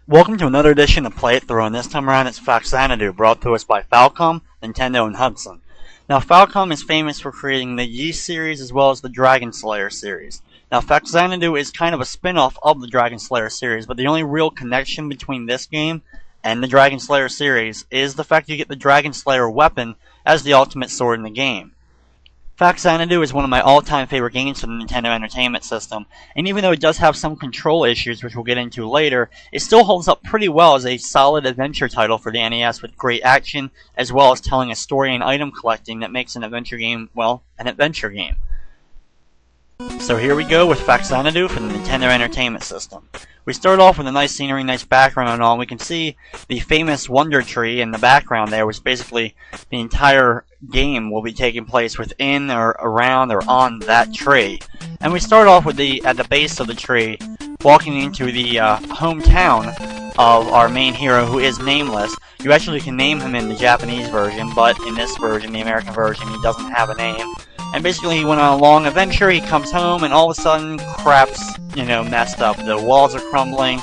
Welcome to another edition of Play It Through, and this time around it's Faxanadu, brought to us by Falcom, Nintendo, and Hudson. Now, Falcom is famous for creating the Yeast series as well as the Dragon Slayer series. Now, Faxanadu is kind of a spin-off of the Dragon Slayer series, but the only real connection between this game and the Dragon Slayer series is the fact you get the Dragon Slayer weapon as the ultimate sword in the game. Faxanadu is one of my all-time favorite games for the Nintendo Entertainment System, and even though it does have some control issues, which we'll get into later, it still holds up pretty well as a solid adventure title for the NES with great action, as well as telling a story and item collecting that makes an adventure game, well, an adventure game. So here we go with Faxanadu for the Nintendo Entertainment System. We start off with a nice scenery, nice background and all, and we can see the famous Wonder Tree in the background there, which basically the entire game will be taking place within or around or on that tree. And we start off with at the base of the tree, walking into the hometown of our main hero, who is nameless. You actually can name him in the Japanese version, but in this version, the American version, he doesn't have a name. And basically he went on a long adventure, he comes home, and all of a sudden, crap's, messed up. The walls are crumbling,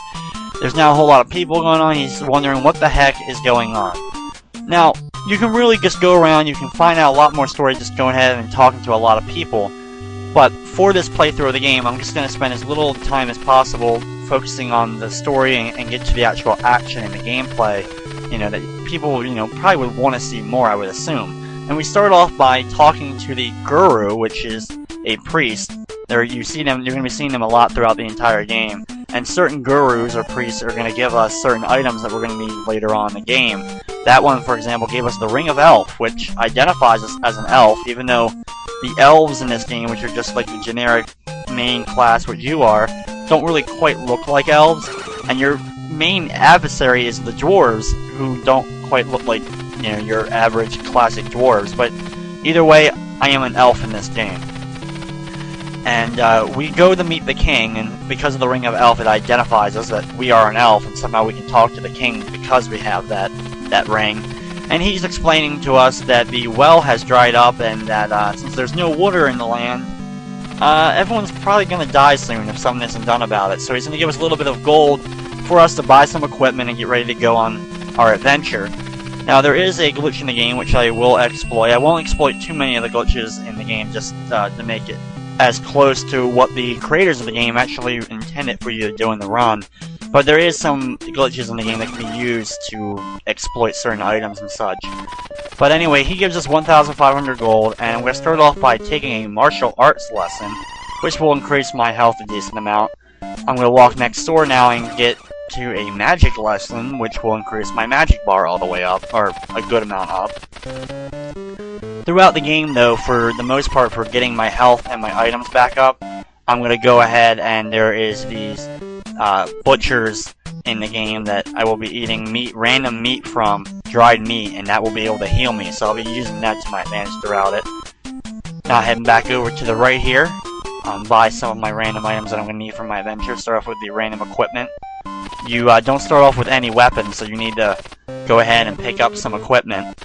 there's now a whole lot of people going on, he's wondering what the heck is going on. Now, you can really just go around, you can find out a lot more stories just going ahead and talking to a lot of people. But for this playthrough of the game, I'm just going to spend as little time as possible focusing on the story and get to the actual action and the gameplay, that people, probably would want to see more, I would assume. And we start off by talking to the guru, which is a priest. You're going to be seeing them a lot throughout the entire game. And certain gurus or priests are going to give us certain items that we're going to need later on in the game. That one, for example, gave us the Ring of Elf, which identifies us as an elf, even though the elves in this game, which are just like the generic main class, which you are, don't really quite look like elves. And your main adversary is the dwarves, who don't quite look like your average classic dwarves, but either way, I am an elf in this game. And we go to meet the king, and because of the Ring of Elf, it identifies us that we are an elf, and somehow we can talk to the king because we have that ring. And he's explaining to us that the well has dried up, and that since there's no water in the land, everyone's probably going to die soon if something isn't done about it. So he's going to give us a little bit of gold for us to buy some equipment and get ready to go on our adventure. Now, there is a glitch in the game which I will exploit. I won't exploit too many of the glitches in the game just to make it as close to what the creators of the game actually intended for you to do in the run. But there is some glitches in the game that can be used to exploit certain items and such. But anyway, he gives us 1,500 gold, and I'm going to start off by taking a martial arts lesson, which will increase my health a decent amount. I'm going to walk next door now and get to a magic lesson, which will increase my magic bar all the way up, or a good amount up. Throughout the game, though, for the most part, for getting my health and my items back up, I'm going to go ahead and there is these butchers in the game that I will be eating random meat from, dried meat, and that will be able to heal me, so I'll be using that to my advantage throughout it. Now heading back over to the right here, buy some of my random items that I'm going to need for my adventure. Start off with the random equipment. You don't start off with any weapons, so you need to go ahead and pick up some equipment.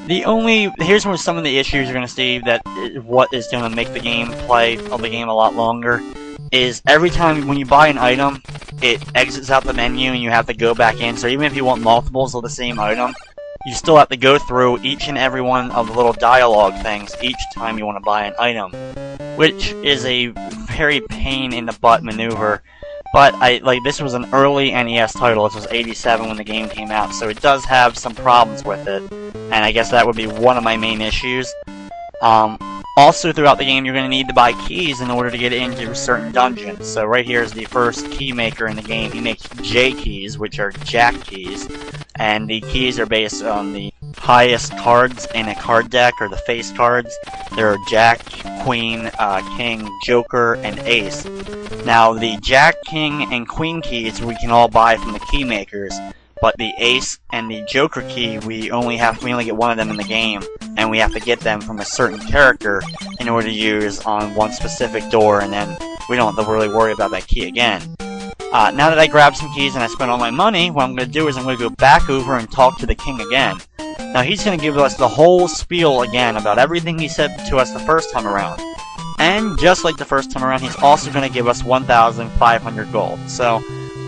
Here's where some of the issues you're going to see that what is going to make the gameplay of the game a lot longer is every time when you buy an item, it exits out the menu and you have to go back in. So even if you want multiples of the same item, you still have to go through each and every one of the little dialogue things each time you want to buy an item, which is a very pain in the butt maneuver. But this was an early NES title. This was 87 when the game came out, so it does have some problems with it, and I guess that would be one of my main issues. Also, throughout the game, you're going to need to buy keys in order to get into certain dungeons. So right here is the first key maker in the game. He makes J keys, which are Jack keys, and the keys are based on the highest cards in a card deck, or the face cards. There are Jack, Queen, King, Joker, and Ace. Now, the Jack, King, and Queen keys we can all buy from the key makers, but the Ace and the Joker key we only get one of them in the game, and we have to get them from a certain character in order to use on one specific door, and then we don't have to really worry about that key again. Now that I grabbed some keys and I spent all my money, what I'm going to do is I'm going to go back over and talk to the king again. Now he's going to give us the whole spiel again about everything he said to us the first time around. And just like the first time around, he's also going to give us 1,500 gold. So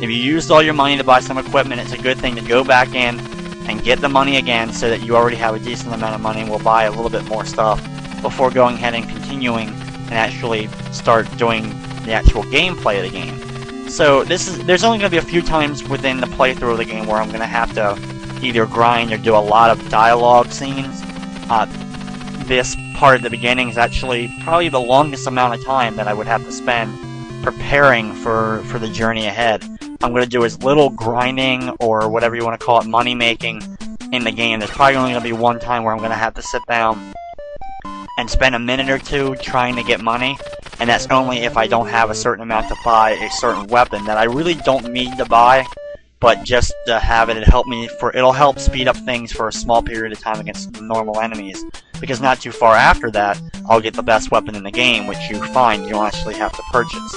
If you used all your money to buy some equipment, it's a good thing to go back in and get the money again so that you already have a decent amount of money and will buy a little bit more stuff before going ahead and continuing and actually start doing the actual gameplay of the game. So there's only going to be a few times within the playthrough of the game where I'm going to have to either grind or do a lot of dialogue scenes. This part at the beginning is actually probably the longest amount of time that I would have to spend preparing for the journey ahead. I'm going to do as little grinding, or whatever you want to call it, money making, in the game. There's probably only going to be one time where I'm going to have to sit down and spend a minute or two trying to get money, and that's only if I don't have a certain amount to buy a certain weapon that I really don't need to buy, but just to have it, it'll help speed up things for a small period of time against normal enemies, because not too far after that, I'll get the best weapon in the game, which you find you don't actually have to purchase.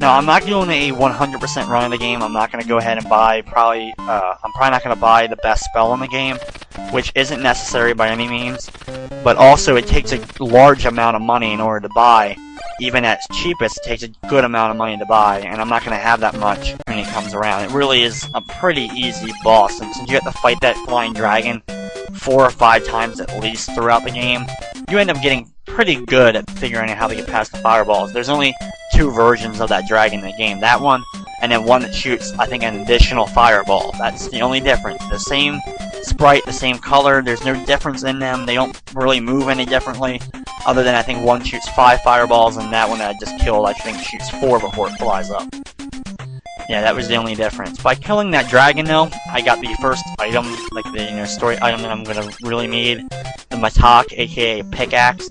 Now, I'm not doing a 100% run of the game. I'm not going to go ahead and buy, I'm probably not going to buy the best spell in the game, which isn't necessary by any means, but also it takes a large amount of money in order to buy. Even at its cheapest, it takes a good amount of money to buy, and I'm not going to have that much when it comes around. It really is a pretty easy boss, and since you have to fight that flying dragon 4 or 5 times at least throughout the game, you end up getting pretty good at figuring out how to get past the fireballs. There's only 2 versions of that dragon in the game. That one, and then one that shoots, I think, an additional fireball. That's the only difference. The same sprite, the same color, there's no difference in them. They don't really move any differently, other than I think one shoots 5 fireballs, and that one that I just killed, I think, shoots 4 before it flies up. Yeah, that was the only difference. By killing that dragon, though, I got the first item, like the story item that I'm going to really need, the Matak, aka pickaxe,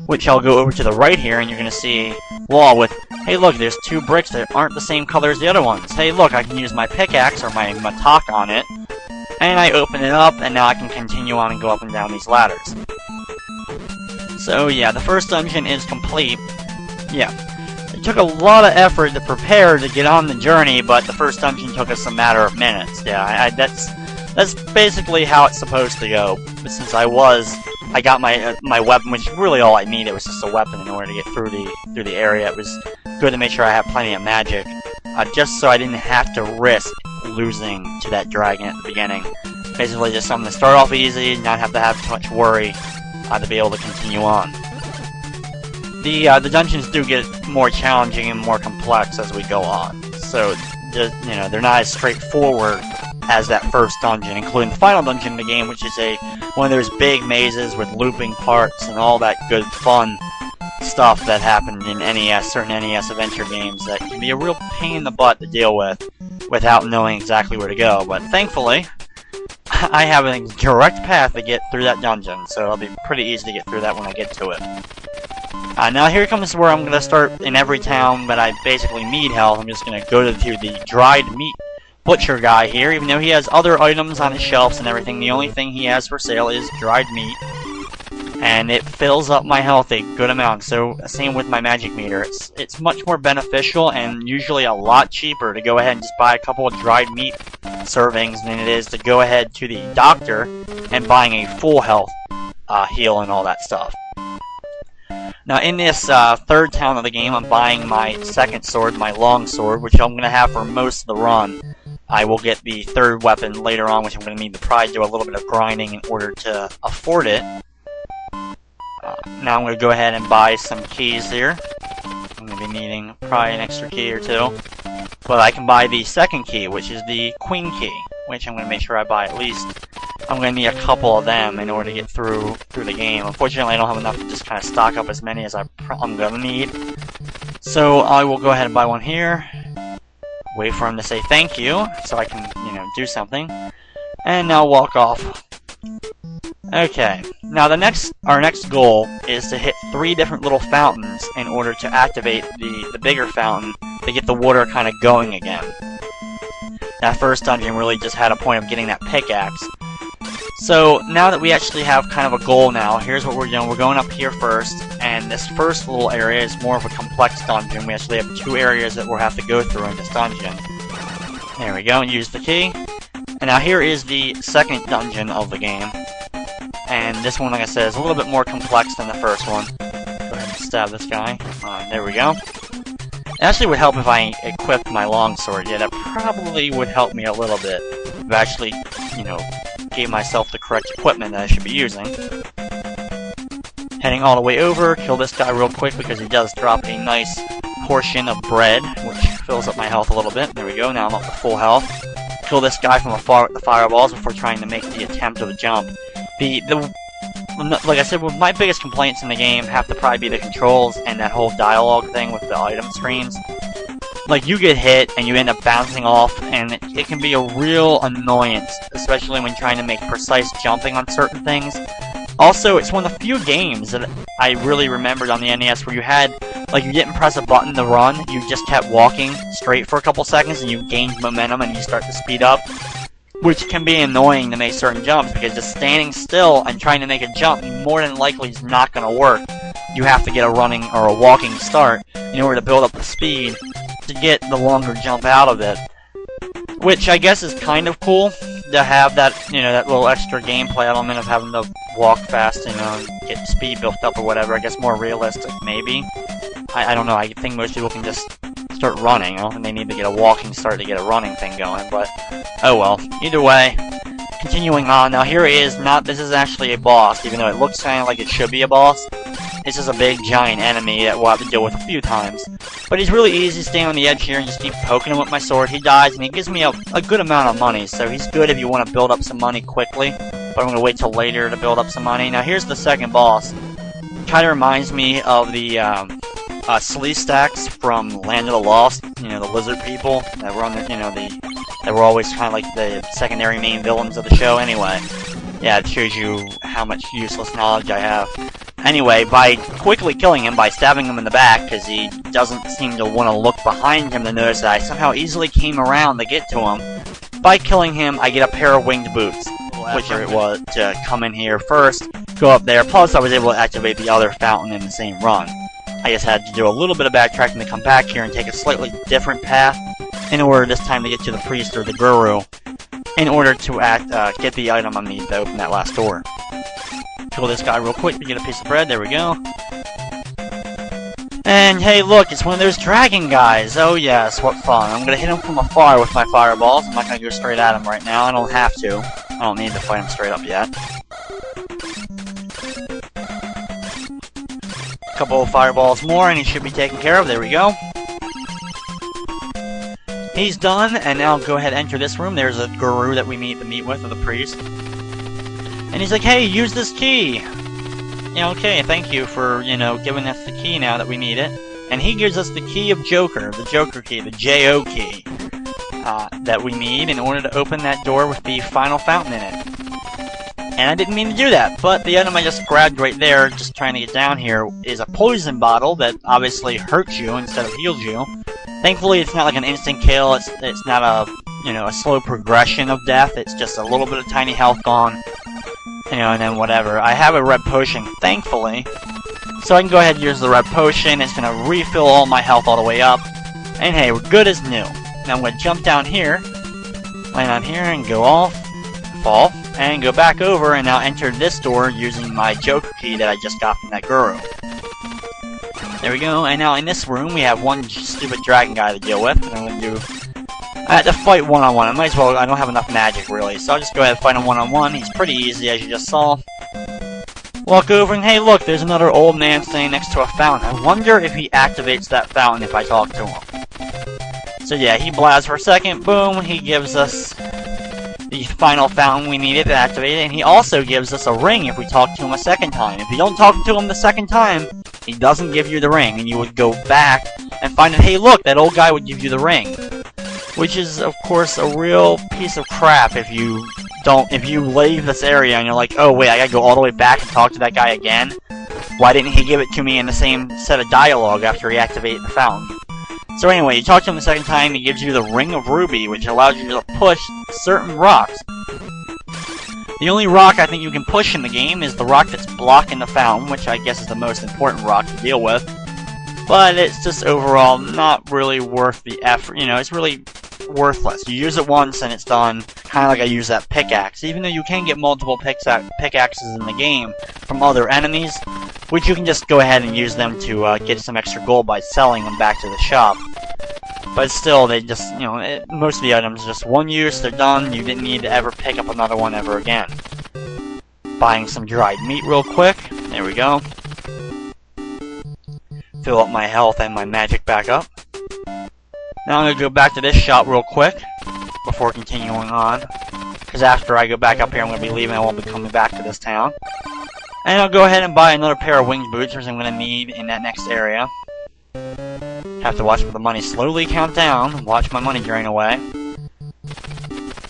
which I'll go over to the right here, and you're going to see a wall with, hey look, there's 2 bricks that aren't the same color as the other ones. Hey look, I can use my pickaxe, or my Matak on it, and I open it up, and now I can continue on and go up and down these ladders. So yeah, the first dungeon is complete. Yeah. It took a lot of effort to prepare to get on the journey, but the first dungeon took us a matter of minutes. Yeah, that's basically how it's supposed to go. But since I got my weapon, which really all I needed was just a weapon in order to get through the area. It was good to make sure I had plenty of magic, just so I didn't have to risk losing to that dragon at the beginning. Basically, just something to start off easy, not have to have too much worry to be able to continue on. The dungeons do get more challenging and more complex as we go on, so they're not as straightforward as that first dungeon, including the final dungeon in the game, which is one of those big mazes with looping parts and all that good fun stuff that happened in certain NES adventure games that can be a real pain in the butt to deal with without knowing exactly where to go. But thankfully, I have a direct path to get through that dungeon, so it'll be pretty easy to get through that when I get to it. Now here comes where I'm going to start in every town that I basically need health. I'm just going to go to the dried meat butcher guy here, even though he has other items on his shelves and everything. The only thing he has for sale is dried meat, and it fills up my health a good amount. So same with my magic meter. It's much more beneficial and usually a lot cheaper to go ahead and just buy a couple of dried meat servings than it is to go ahead to the doctor and buying a full health heal and all that stuff. Now in this third town of the game, I'm buying my second sword, my long sword, which I'm going to have for most of the run. I will get the third weapon later on, which I'm going to need to probably do a little bit of grinding in order to afford it. Now I'm going to go ahead and buy some keys here. I'm going to be needing probably an extra key or 2. But I can buy the second key, which is the queen key, which I'm going to make sure I buy at least. I'm going to need a couple of them in order to get through the game. Unfortunately, I don't have enough to just kind of stock up as many as I'm going to need. So I will go ahead and buy one here. Wait for him to say thank you, so I can, do something. And now walk off. Okay, now our next goal is to hit 3 different little fountains in order to activate the bigger fountain to get the water kind of going again. That first dungeon really just had a point of getting that pickaxe. So now that we actually have kind of a goal now, here's what we're doing. We're going up here first, and this first little area is more of a complex dungeon. We actually have 2 areas that we'll have to go through in this dungeon. There we go, and use the key. And now here is the second dungeon of the game. And this one, like I said, is a little bit more complex than the first one. Go ahead and stab this guy. There we go. It actually would help if I equipped my longsword. Yeah, that probably would help me a little bit. If I actually, you know, gave myself the correct equipment that I should be using. Heading all the way over, kill this guy real quick because he does drop a nice portion of bread, which fills up my health a little bit. There we go, now I'm up to full health. Kill this guy from afar with the fireballs before trying to make the attempt of the jump. Like I said, my biggest complaints in the game have to probably be the controls and that whole dialogue thing with the item screens. Like, you get hit and you end up bouncing off, and it can be a real annoyance, especially when trying to make precise jumping on certain things. Also, it's one of the few games that I really remembered on the NES where you had, like, you didn't press a button to run, you just kept walking straight for a couple seconds and you gained momentum and you start to speed up. Which can be annoying to make certain jumps, because just standing still and trying to make a jump more than likely is not going to work. You have to get a running or a walking start in order to build up the speed to get the longer jump out of it. Which I guess is kind of cool to have that, you know, that little extra gameplay element of having to walk fast, you know, get speed built up or whatever. I guess more realistic, maybe. I don't know, I think most people can just start running. I don't think they need to get a walking start to get a running thing going, but oh well. Either way, continuing on. Now here is this is actually a boss, even though it looks kind of like it should be a boss. This is a big giant enemy that we'll have to deal with a few times. But he's really easy, staying on the edge here and just keep poking him with my sword. He dies and he gives me a good amount of money, so he's good if you want to build up some money quickly. But I'm going to wait till later to build up some money. Now here's the second boss. Kind of reminds me of the Slee Stacks from Land of the Lost, you know, the lizard people that were on the, you know, that were always kind of like the secondary main villains of the show. Anyway, yeah, it shows you how much useless knowledge I have. Anyway, by quickly killing him, by stabbing him in the back, because he doesn't seem to want to look behind him to notice that I somehow easily came around to get to him. By killing him, I get a pair of winged boots, which it was to come in here first, go up there, plus I was able to activate the other fountain in the same run. I just had to do a little bit of backtracking to come back here and take a slightly different path in order this time to get to the priest or the guru, in order to get the item I need to open that last door. Kill this guy real quick to get a piece of bread. There we go. And hey, look, it's one of those dragon guys. Oh yes, what fun. I'm gonna hit him from afar with my fireballs. I'm not gonna go straight at him right now. I don't have to. I don't need to fight him straight up yet. Couple of fireballs more and he should be taken care of. There we go. He's done, and now go ahead and enter this room. There's a guru that we need to meet with, or the priest. And he's like, hey, use this key. Yeah, okay, thank you for, you know, giving us the key now that we need it. And he gives us the key of Joker, the Joker key, the J-O key, that we need in order to open that door with the final fountain in it. And I didn't mean to do that, but the item I just grabbed right there, just trying to get down here, is a poison bottle that obviously hurts you instead of heals you. Thankfully, it's not like an instant kill. It's not a, you know, a slow progression of death. It's just a little bit of tiny health gone, you know, and then whatever. I have a red potion, thankfully, so I can go ahead and use the red potion. It's gonna refill all my health all the way up, and hey, we're good as new. Now I'm gonna jump down here, land on here, and go off, fall, and go back over, and now enter this door using my Joker key that I just got from that guru. There we go, and now in this room we have one stupid dragon guy to deal with, and I'm going to do... I had to fight one-on-one. I might as well, I don't have enough magic really, so I'll just go ahead and fight him one-on-one. He's pretty easy, as you just saw. Walk over, and hey look, there's another old man standing next to a fountain. I wonder if he activates that fountain if I talk to him. So yeah, he blasts for a second, boom, he gives us the final fountain we needed to activate it, and he also gives us a ring if we talk to him a second time. If you don't talk to him the second time, he doesn't give you the ring, and you would go back and find out, hey look, that old guy would give you the ring. Which is, of course, a real piece of crap if you leave this area and you're like, oh wait, I gotta go all the way back and talk to that guy again? Why didn't he give it to me in the same set of dialogue after he activated the fountain? So anyway, you talk to him the second time, he gives you the Ring of Ruby, which allows you to push certain rocks. The only rock I think you can push in the game is the rock that's blocking the fountain, which I guess is the most important rock to deal with. But it's just overall not really worth the effort. You know, it's really worthless. You use it once and it's done, kind of like I use that pickaxe. Even though you can get multiple pickaxes in the game from other enemies, which you can just go ahead and use them to get some extra gold by selling them back to the shop. But still, they just, you know, most of the items are just one use, they're done, you didn't need to ever pick up another one ever again. Buying some dried meat real quick, there we go. Fill up my health and my magic back up. Now I'm going to go back to this shop real quick, before continuing on. Because after I go back up here, I'm going to be leaving, I won't be coming back to this town. And I'll go ahead and buy another pair of winged boots, which I'm going to need in that next area. Have to watch for the money slowly count down, watch my money drain away.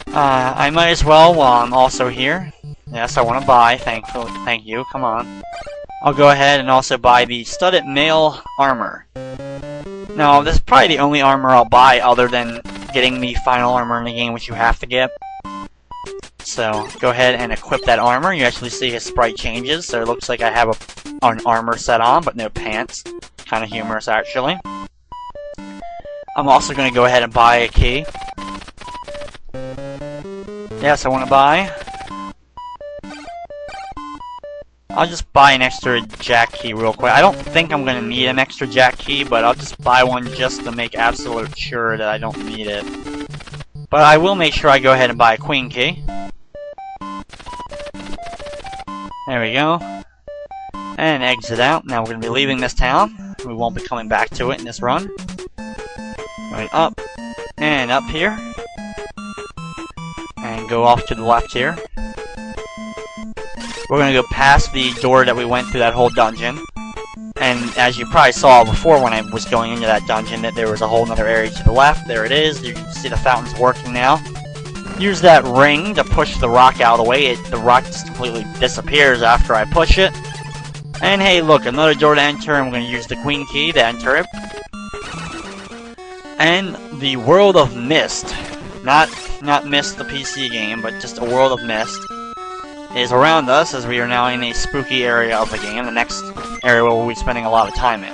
I might as well while I'm also here. Yes, I want to buy, thank you, come on. I'll go ahead and also buy the studded mail armor. Now, this is probably the only armor I'll buy other than getting the final armor in the game, which you have to get. So, go ahead and equip that armor. You actually see his sprite changes, so it looks like I have an armor set on, but no pants. Kind of humorous, actually. I'm also going to go ahead and buy a key. Yes, I want to buy. I'll just buy an extra jack key real quick. I don't think I'm going to need an extra jack key, but I'll just buy one just to make absolute sure that I don't need it. But I will make sure I go ahead and buy a queen key. There we go. And exit out. Now we're going to be leaving this town. We won't be coming back to it in this run. Right up. And up here. And go off to the left here. We're going to go past the door that we went through that whole dungeon. And as you probably saw before when I was going into that dungeon, that there was a whole other area to the left. There it is. You can see the fountain's working now. Use that ring to push the rock out of the way. The rock just completely disappears after I push it. And hey, look, another door to enter. I'm going to use the queen key to enter it. And the World of Mist, not Mist the PC game, but just a World of Mist, is around us as we are now in a spooky area of the game, the next area where we'll be spending a lot of time in.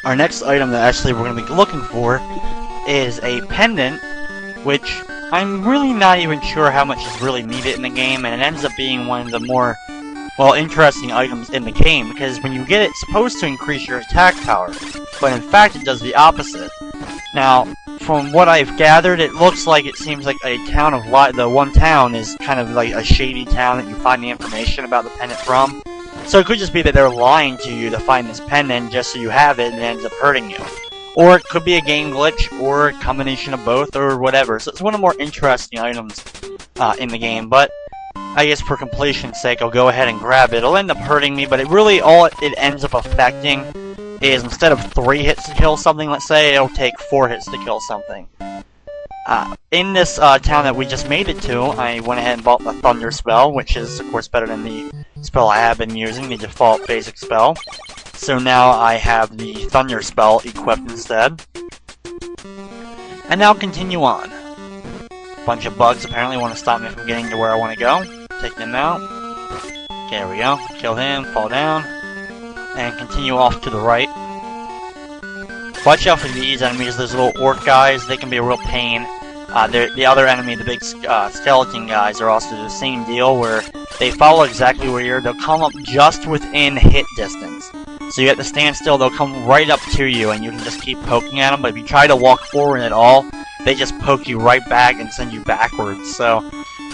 Our next item that actually we're going to be looking for is a pendant, which I'm really not even sure how much is really needed in the game, and it ends up being one of the more, well, interesting items in the game, because when you get it, it's supposed to increase your attack power, but in fact it does the opposite. Now, from what I've gathered, it looks like it seems like a town of the one town is kind of like a shady town that you find the information about the pendant from. So it could just be that they're lying to you to find this pendant just so you have it and it ends up hurting you. Or it could be a game glitch, or a combination of both, or whatever. So it's one of the more interesting items in the game, but I guess for completion's sake, I'll go ahead and grab it. It'll end up hurting me, but it really, all it ends up affecting is instead of 3 hits to kill something, let's say, it'll take 4 hits to kill something. In this town that we just made it to, I went ahead and bought the Thunder spell, which is, of course, better than the spell I have been using, the default basic spell. So now I have the Thunder spell equipped instead. And now continue on. Bunch of bugs apparently want to stop me from getting to where I want to go. Take them out. Okay, there we go. Kill him, fall down. And continue off to the right. Watch out for these enemies, those little orc guys, they can be a real pain. The other enemy, the big skeleton guys, are also the same deal, where they follow exactly where you're. They'll come up just within hit distance. So you have to stand still, they'll come right up to you, and you can just keep poking at them, but if you try to walk forward at all, they just poke you right back and send you backwards. So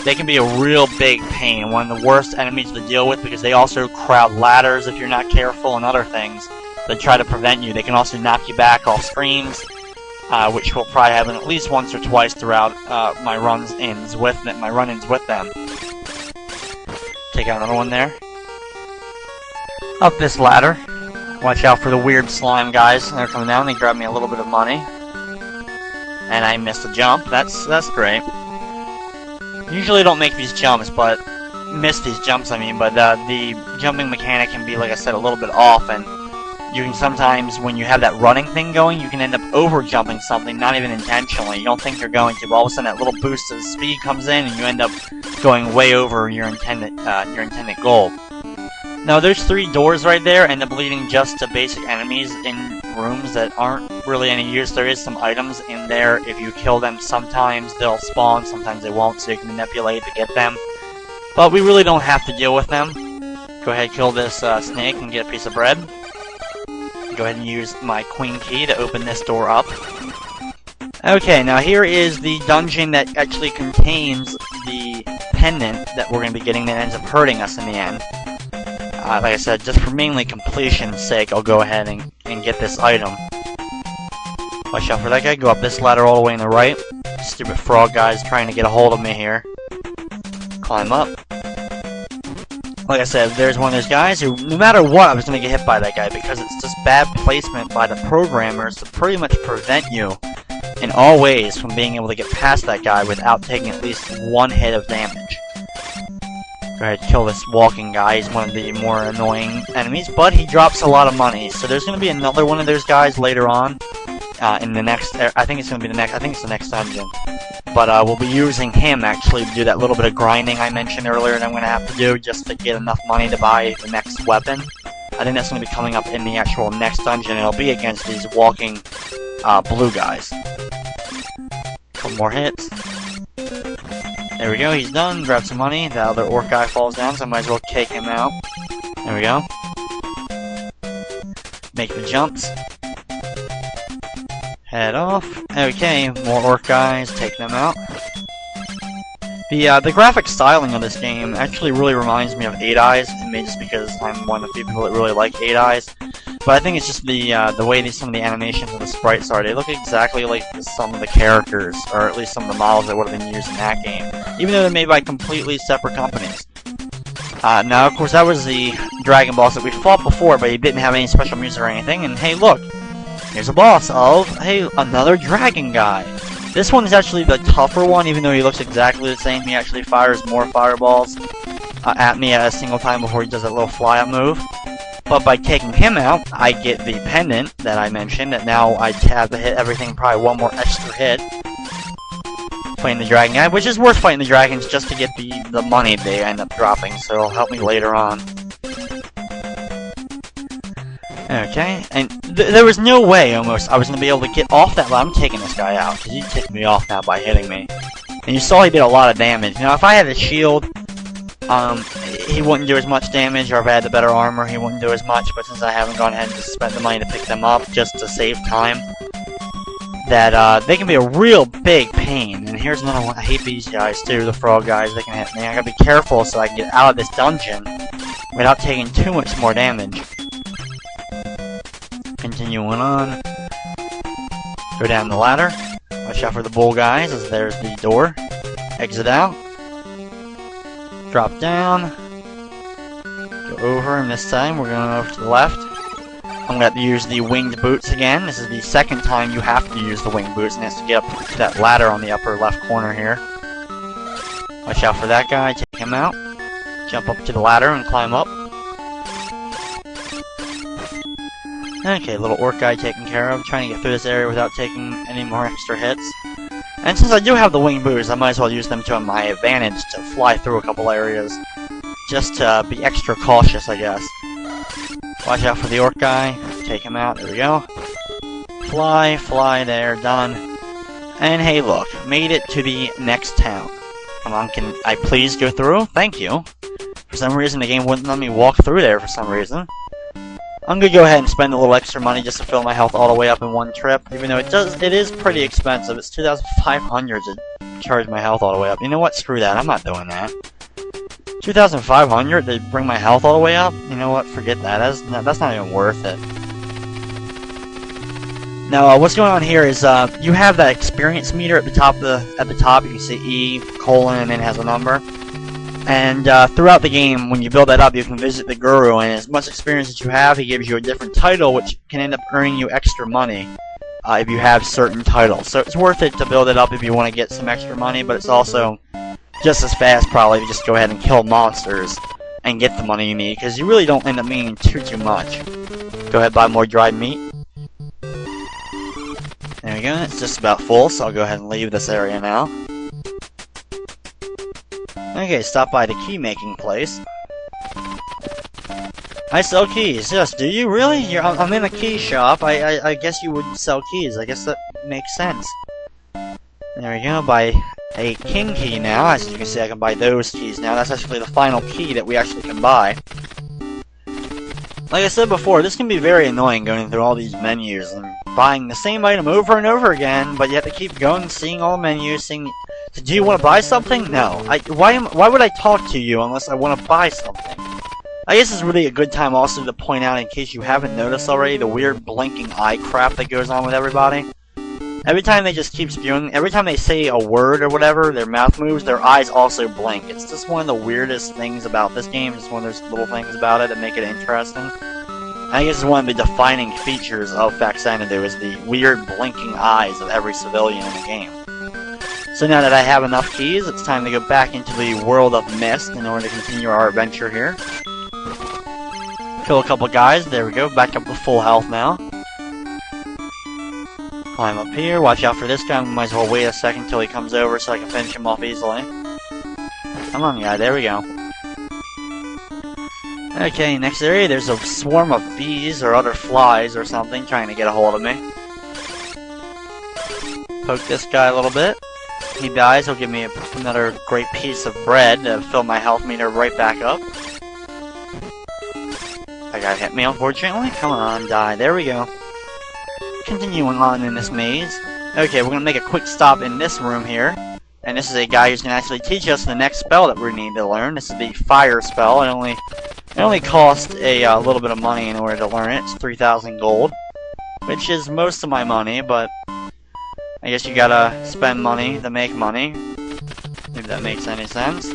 they can be a real big pain, one of the worst enemies to deal with, because they also crowd ladders if you're not careful and other things that try to prevent you. They can also knock you back off screens, which will probably happen at least once or twice throughout my run-ins with them. Take out another one there. Up this ladder. Watch out for the weird slime guys. They're coming down. They grab me a little bit of money. And I missed a jump. That's great. Usually don't make these jumps, but miss these jumps, but the jumping mechanic can be, like I said, a little bit off, and you can sometimes, when you have that running thing going, you can end up over-jumping something, not even intentionally. You don't think you're going to, but all of a sudden that little boost of speed comes in, and you end up going way over your intended goal. Now, there's 3 doors right there, end up leading just to basic enemies in rooms that aren't really any use. There is some items in there. If you kill them, sometimes they'll spawn, sometimes they won't, so you can manipulate to get them. But we really don't have to deal with them. Go ahead and kill this snake and get a piece of bread. Go ahead and use my queen key to open this door up. Okay, now here is the dungeon that actually contains the pendant that we're going to be getting that ends up hurting us in the end. Like I said, just for mainly completion's sake, I'll go ahead and get this item. Watch out for that guy. Go up this ladder all the way on the right. Stupid frog guy's trying to get a hold of me here. Climb up. Like I said, there's one of those guys who, no matter what, I was going to get hit by that guy because it's just bad placement by the programmers to pretty much prevent you in all ways from being able to get past that guy without taking at least one hit of damage. Go ahead and kill this walking guy. He's one of the more annoying enemies, but he drops a lot of money. So there's going to be another one of those guys later on in the next. I think it's going to be the next. I think it's the next dungeon. But we'll be using him actually to do that little bit of grinding I mentioned earlier that I'm going to have to do just to get enough money to buy the next weapon. I think that's going to be coming up in the actual next dungeon. It'll be against these walking blue guys. Couple more hits. There we go, he's done. Grab some money. The other orc guy falls down, so I might as well take him out. There we go. Make the jumps. Head off. Okay, more orc guys. Take them out. The graphic styling of this game actually really reminds me of 8 Eyes, maybe just because I'm one of the few people that really like 8 Eyes. But I think it's just the way some of the animations of the sprites are. They look exactly like some of the characters, or at least some of the models that would have been used in that game, even though they're made by completely separate companies. Now, of course, that was the Dragon Boss that we fought before, but he didn't have any special music or anything. And hey, look, here's a boss of another dragon guy. This one is actually the tougher one, even though he looks exactly the same. He actually fires more fireballs at me at a single time before he does that little fly-up move. But by taking him out, I get the pendant that I mentioned, that now I have to hit everything probably one more extra hit. Fighting the dragon guy, which is worth fighting the dragons just to get the money they end up dropping, so it'll help me later on. Okay, and there was no way, almost, I was going to be able to get off that ladder. I'm taking this guy out, because he kicked me off now by hitting me. And you saw he did a lot of damage. Now, if I had a shield, he wouldn't do as much damage, or if I had the better armor, he wouldn't do as much, but since I haven't gone ahead and just spent the money to pick them up, just to save time, that, they can be a real big pain. And here's another one. I hate these guys, too, the frog guys. They can hit me. I gotta be careful so I can get out of this dungeon without taking too much more damage. Continuing on. Go down the ladder. Watch out for the bull guys, as there's the door. Exit out. Drop down. Go over, and this time we're going over to the left. I'm going to have to use the winged boots again. This is the second time you have to use the winged boots, and that's to get up to that ladder on the upper left corner here. Watch out for that guy. Take him out. Jump up to the ladder and climb up. Okay, little orc guy taken care of. Trying to get through this area without taking any more extra hits. And since I do have the winged boots, I might as well use them to my advantage to fly through a couple areas. Just to be extra cautious, I guess. Watch out for the orc guy. Take him out. There we go. Fly, fly there. Done. And hey, look. Made it to the next town. Come on, can I please go through? Thank you. For some reason, the game wouldn't let me walk through there for some reason. I'm gonna go ahead and spend a little extra money just to fill my health all the way up in one trip, even though it is pretty expensive. It's 2,500 to charge my health all the way up. You know what? Screw that. I'm not doing that. 2,500 to bring my health all the way up? You know what? Forget that. That's not even worth it. Now, what's going on here is you have that experience meter at the top. You can see E, colon, and then it has a number. And throughout the game, when you build that up, you can visit the guru, and as much experience as you have, he gives you a different title, which can end up earning you extra money if you have certain titles. So it's worth it to build it up if you want to get some extra money, but it's also just as fast, probably, if you just go ahead and kill monsters and get the money you need, because you really don't end up needing too much. Go ahead and buy more dried meat. There we go, it's just about full, so I'll go ahead and leave this area now. Okay, stop by the key-making place. I sell keys. Yes, do you really? I'm in a key shop. I guess you would sell keys. I guess that makes sense. There we go. Buy a king key now. As you can see, I can buy those keys now. That's actually the final key that we actually can buy. Like I said before, this can be very annoying going through all these menus and buying the same item over and over again, but you have to keep going, seeing all the menus, seeing... Do you want to buy something? No. Why would I talk to you unless I want to buy something? I guess it's really a good time also to point out, in case you haven't noticed already, the weird blinking eye crap that goes on with everybody. Every time they just keep spewing, every time they say a word or whatever, their mouth moves, their eyes also blink. It's just one of the weirdest things about this game, just one of those little things about it that make it interesting. I guess it's one of the defining features of Faxanadu is the weird blinking eyes of every civilian in the game. So now that I have enough keys, it's time to go back into the world of Mist in order to continue our adventure here. Kill a couple guys, there we go, back up to full health now. Climb up here, watch out for this guy, might as well wait a second till he comes over so I can finish him off easily. Come on guy, there we go. Okay, next area, there's a swarm of bees or other flies or something trying to get a hold of me. Poke this guy a little bit. He dies, he'll give me another great piece of bread to fill my health meter right back up. That guy hit me, unfortunately. Come on, die. There we go. Continuing on in this maze. Okay, we're gonna make a quick stop in this room here. And this is a guy who's gonna actually teach us the next spell that we need to learn. This is the fire spell. It only costs a little bit of money in order to learn it. It's 3,000 gold, which is most of my money, but I guess you gotta spend money to make money. If that makes any sense.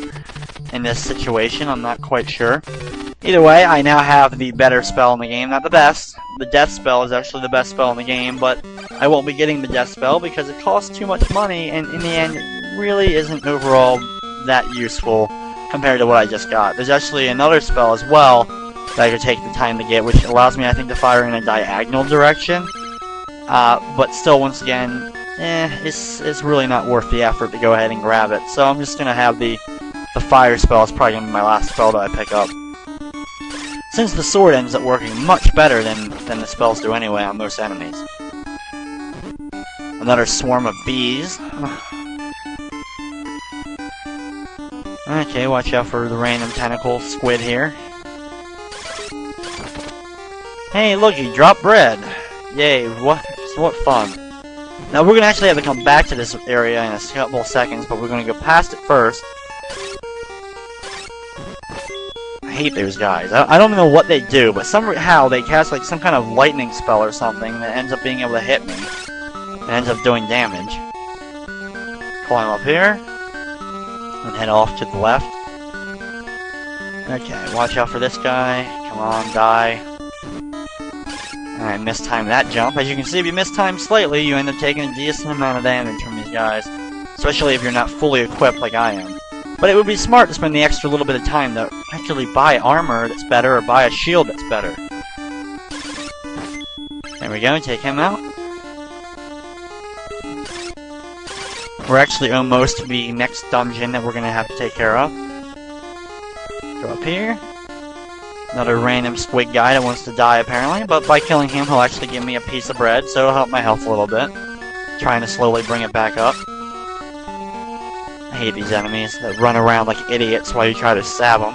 In this situation, I'm not quite sure. Either way, I now have the better spell in the game. Not the best. The death spell is actually the best spell in the game, but I won't be getting the death spell because it costs too much money, and in the end, it really isn't overall that useful compared to what I just got. There's actually another spell as well that I could take the time to get, which allows me, I think, to fire in a diagonal direction. But still, once again, it's really not worth the effort to go ahead and grab it. So I'm just gonna have the fire spell is probably gonna be my last spell that I pick up. Since the sword ends up working much better than the spells do anyway on most enemies. Another swarm of bees. Okay, watch out for the random tentacle squid here. Hey, look, he dropped bread. Yay, what fun. Now we're gonna actually have to come back to this area in a couple seconds, but we're gonna go past it first. I hate those guys. I don't know what they do, but somehow they cast like some kind of lightning spell or something that ends up being able to hit me. It ends up doing damage. Climb up here. And head off to the left. Okay, watch out for this guy. Come on, die. I mistimed that jump. As you can see, if you mistime slightly, you end up taking a decent amount of damage from these guys. Especially if you're not fully equipped like I am. But it would be smart to spend the extra little bit of time to actually buy armor that's better or buy a shield that's better. There we go, take him out. We're actually almost to the next dungeon that we're going to have to take care of. Go up here. Another random squid guy that wants to die apparently, but by killing him he'll actually give me a piece of bread, so it'll help my health a little bit. Trying to slowly bring it back up. I hate these enemies that run around like idiots while you try to stab them.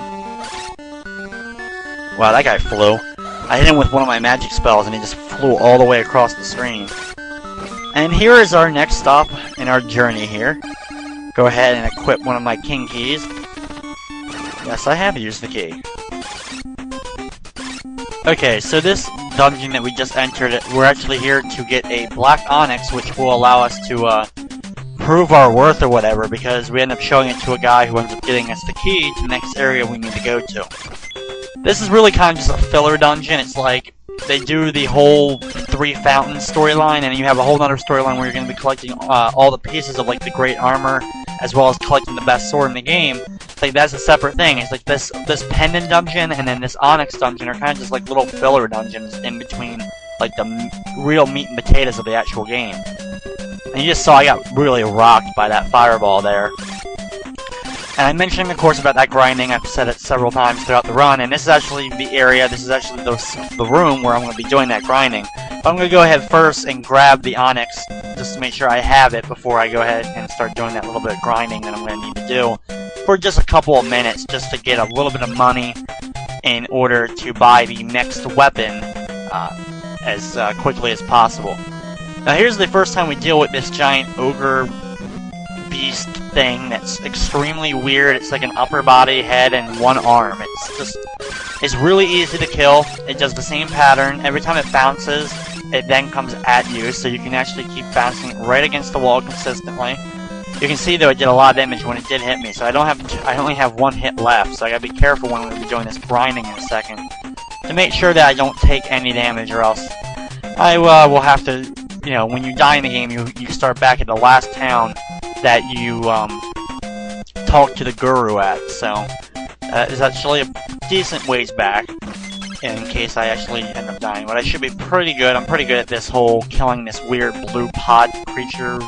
Wow, that guy flew. I hit him with one of my magic spells and he just flew all the way across the screen. And here is our next stop in our journey here. Go ahead and equip one of my king keys. Yes, I have used the key. Okay, so this dungeon that we just entered, we're actually here to get a black onyx, which will allow us to prove our worth or whatever, because we end up showing it to a guy who ends up getting us the key to the next area we need to go to. This is really kind of just a filler dungeon. It's like they do the whole 3 fountains storyline, and you have a whole other storyline where you're going to be collecting all the pieces of like the great armor, as well as collecting the best sword in the game. It's like that's a separate thing. It's like this pendant dungeon and then this onyx dungeon are kind of just like little filler dungeons in between like the real meat and potatoes of the actual game. And you just saw I got really rocked by that fireball there. And I mentioned, of course, about that grinding. I've said it several times throughout the run, and this is actually the area, this is actually the room where I'm going to be doing that grinding. But I'm going to go ahead first and grab the onyx, just to make sure I have it before I go ahead and start doing that little bit of grinding that I'm going to need to do for just a couple of minutes, just to get a little bit of money, in order to buy the next weapon as quickly as possible. Now here's the first time we deal with this giant ogre beast thing that's extremely weird. It's like an upper body, head, and one arm. It's really easy to kill. It does the same pattern. Every time it bounces, it then comes at you, so you can actually keep bouncing right against the wall consistently. You can see though it did a lot of damage when it did hit me, so I only have one hit left, so I gotta be careful when we're doing this grinding in a second to make sure that I don't take any damage, or else I will have to, you know, when you die in the game, you start back at the last town that you talk to the guru at, so it's actually a decent ways back in case I actually end up dying, but I should be pretty good. I'm pretty good at this whole killing this weird blue pod creature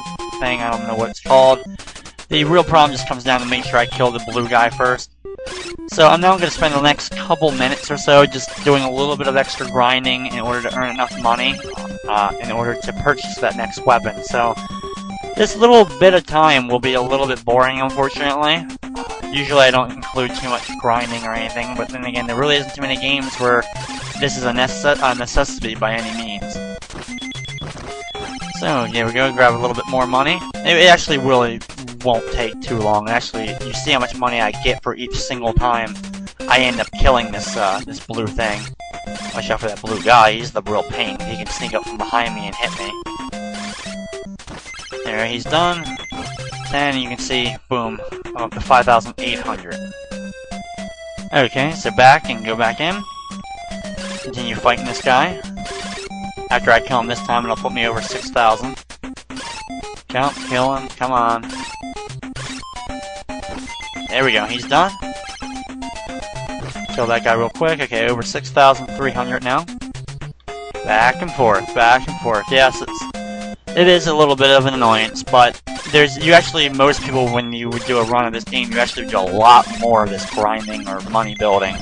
thing. I don't know what it's called. The real problem just comes down to make sure I kill the blue guy first. So I'm now going to spend the next couple minutes or so just doing a little bit of extra grinding in order to earn enough money in order to purchase that next weapon. So this little bit of time will be a little bit boring, unfortunately. Usually I don't include too much grinding or anything, but then again, there really isn't too many games where this is a necessity by any means. So, here we go, grab a little bit more money. It actually really won't take too long. Actually, you see how much money I get for each single time I end up killing this this blue thing. Watch out for that blue guy, he's the real pain. He can sneak up from behind me and hit me. There, he's done. Then you can see, boom, I'm up to 5,800. Okay, so back and go back in. Continue fighting this guy. After I kill him this time, it'll put me over 6,000. Count, kill him, come on. There we go, he's done. Kill that guy real quick. Okay, over 6,300 now. Back and forth, back and forth. Yes, it is a little bit of an annoyance, but most people, when you would do a run of this game, you actually do a lot more of this grinding or money building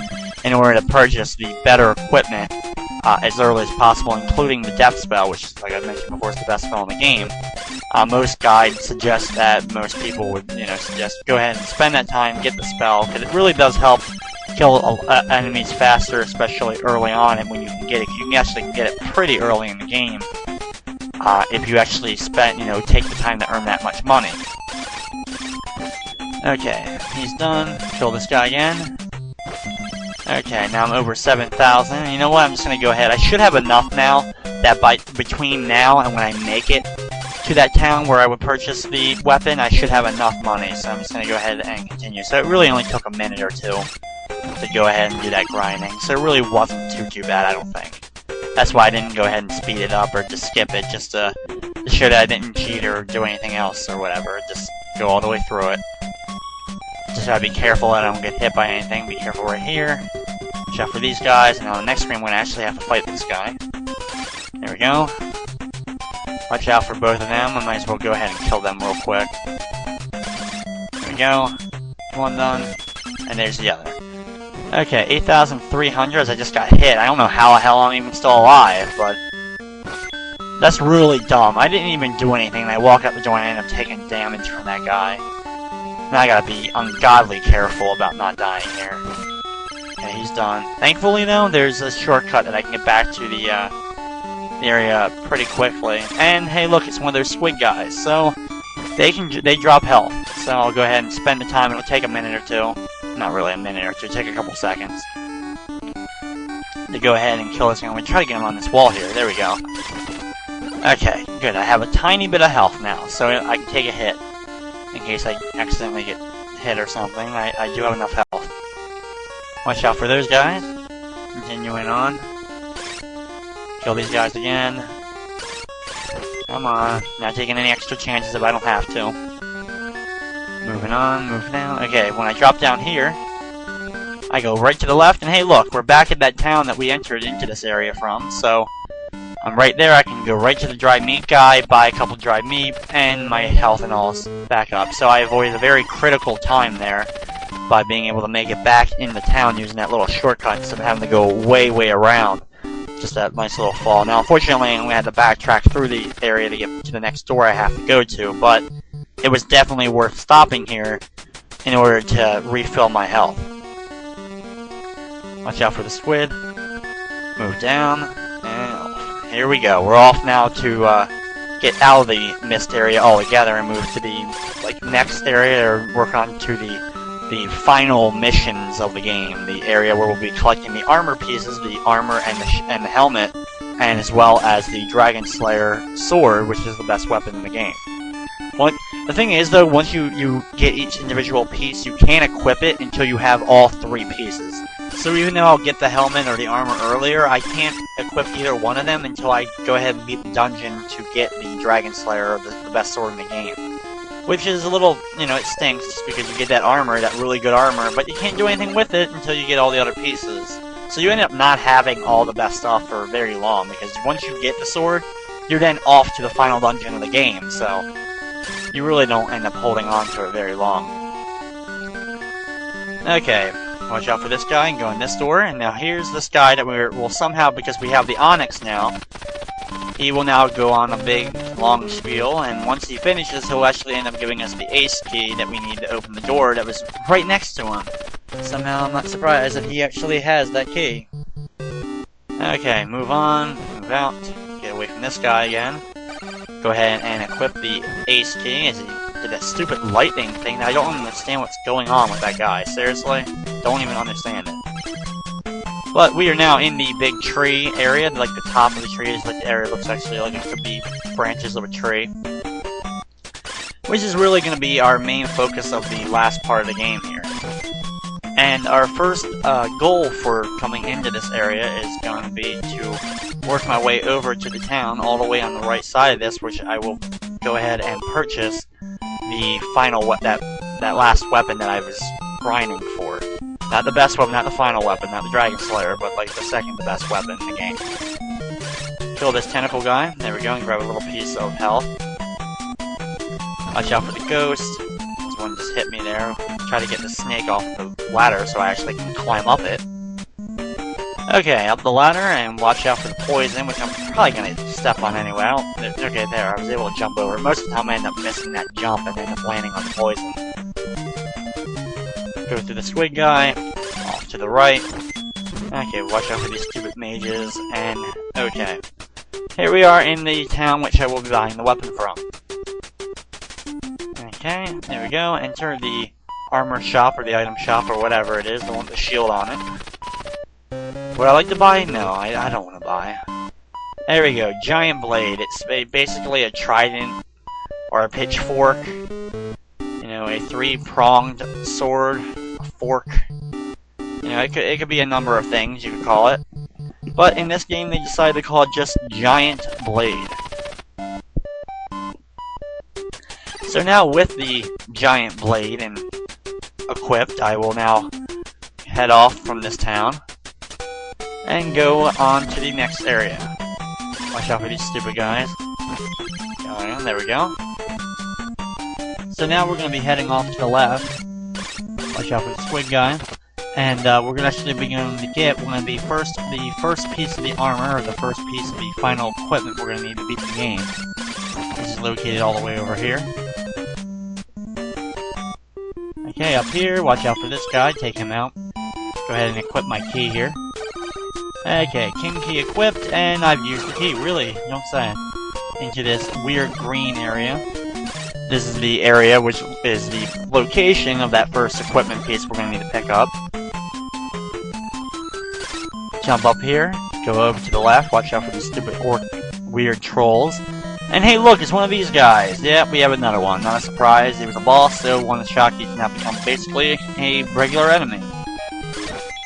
in order to purchase the better equipment as early as possible, including the death spell, which, like I mentioned before, is the best spell in the game. Most guides suggest that most people would, suggest go ahead and spend that time, get the spell, because it really does help kill enemies faster, especially early on, and when you can get it, you can actually get it pretty early in the game. If you actually take the time to earn that much money. Okay, he's done. Kill this guy again. Okay, now I'm over 7,000. You know what? I'm just gonna go ahead. I should have enough now that between now and when I make it to that town where I would purchase the weapon, I should have enough money. So I'm just gonna go ahead and continue. So it really only took a minute or two to go ahead and do that grinding. So it really wasn't too bad, I don't think. That's why I didn't go ahead and speed it up or just skip it, just to show that I didn't cheat or do anything else or whatever. Just go all the way through it. Just gotta be careful that I don't get hit by anything. Be careful right here. Watch out for these guys. And on the next screen, I'm gonna actually have to fight this guy. There we go. Watch out for both of them. I might as well go ahead and kill them real quick. There we go. One done. And there's the other. Okay, 8,300 as I just got hit. I don't know how the hell I'm even still alive, but that's really dumb. I didn't even do anything, and I walk out the door and I end up taking damage from that guy. Now I gotta be ungodly careful about not dying here. Okay, he's done. Thankfully, though, there's a shortcut that I can get back to the area pretty quickly. And hey, look, it's one of those squid guys, so they drop health. So I'll go ahead and spend the time. It'll take a minute or two. Not really a minute or two, take a couple seconds to go ahead and kill this guy. I'm going to try to get him on this wall here. There we go. Okay, good. I have a tiny bit of health now, so I can take a hit in case I accidentally get hit or something. I do have enough health. Watch out for those guys. Continuing on. Kill these guys again. Come on. Not taking any extra chances if I don't have to. Moving on, moving down. Okay, when I drop down here, I go right to the left, and hey look, we're back at that town that we entered into this area from, so I'm right there. I can go right to the dried meat guy, buy a couple dried meat, and my health and all is back up. So I avoided a very critical time there by being able to make it back in the town using that little shortcut instead of having to go way around. Just that nice little fall. Now, unfortunately, I'm going to have to backtrack through the area to get to the next door I have to go to, but it was definitely worth stopping here in order to refill my health. Watch out for the squid. Move down, and here we go. We're off now to get out of the mist area altogether and move to the next area, or work on to the final missions of the game. The area where we'll be collecting the armor pieces, the armor and the helmet, and as well as the Dragon Slayer sword, which is the best weapon in the game. The thing is, though, once you get each individual piece, you can't equip it until you have all 3 pieces. So even though I'll get the helmet or the armor earlier, I can't equip either one of them until I go ahead and beat the dungeon to get the Dragon Slayer, or the best sword in the game. Which is a little, it stinks, just because you get that armor, that really good armor, but you can't do anything with it until you get all the other pieces. So you end up not having all the best stuff for very long, because once you get the sword, you're then off to the final dungeon of the game, so you really don't end up holding on to it very long. Okay, watch out for this guy and go in this door, and now here's this guy that we'll somehow, because we have the Onyx now, he will now go on a big, long spiel, and once he finishes, he'll actually end up giving us the ace key that we need to open the door that was right next to him. Somehow I'm not surprised that he actually has that key. Okay, move on, move out, get away from this guy again. Go ahead and equip the ace key as he did that stupid lightning thing that I don't understand what's going on with that guy. Seriously? Don't even understand it. But we are now in the big tree area, like the top of the tree is like the area looks actually like it could be branches of a tree. Which is really going to be our main focus of the last part of the game here. And our first goal for coming into this area is going to be to work my way over to the town, all the way on the right side of this, which I will go ahead and purchase the final, that last weapon that I was grinding for. Not the best weapon, not the final weapon, not the Dragon Slayer, but like the second to best weapon in the game. Kill this tentacle guy, there we go, and grab a little piece of health. Watch out for the ghost. This one just hit me there. Try to get the snake off the ladder so I actually can climb up it. Okay, up the ladder, and watch out for the poison, which I'm probably going to step on anyway. Okay, there, I was able to jump over. Most of the time I end up missing that jump and end up landing on the poison. Go through the squid guy, off to the right. Okay, watch out for these stupid mages, and okay. Here we are in the town which I will be buying the weapon from. Okay, there we go. Enter the armor shop, or the item shop, or whatever it is, the one with the shield on it. Would I like to buy? No, I don't want to buy. There we go, giant blade. It's basically a trident, or a pitchfork. A 3-pronged sword, a fork. It could be a number of things you could call it. But in this game, they decided to call it just Giant Blade. So now with the Giant Blade and equipped, I will now head off from this town and go on to the next area. Watch out for these stupid guys. There we go. So now we're going to be heading off to the left. Watch out for the squid guy. And we're actually going to get the first piece of the armor, or the first piece of the final equipment we're going to need to beat the game. Which is located all the way over here. Okay, up here, watch out for this guy, take him out. Go ahead and equip my key here. Okay, king key equipped, and I've used the key, really, you don't say. Into this weird green area. This is the area which is the location of that first equipment piece we're going to need to pick up. Jump up here, go over to the left, watch out for these stupid weird trolls. And hey look, it's one of these guys. Yep, we have another one. Not a surprise, he was a boss, so one of the Shaktis now becomes basically a regular enemy.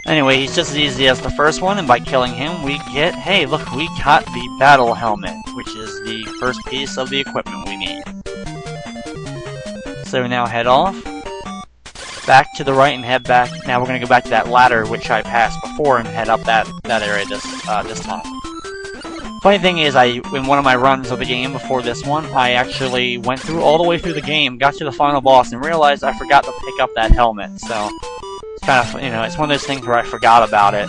Anyway, he's just as easy as the first one, and by killing him we get, hey look, we got the battle helmet, which is the first piece of the equipment we need. So we now head off, back to the right and head back. Now we're going to go back to that ladder which I passed before and head up that area this time. Funny thing is, in one of my runs of the game before this one, I actually went through all the way through the game, got to the final boss, and realized I forgot to pick up that helmet. So it's kind of, it's one of those things where I forgot about it.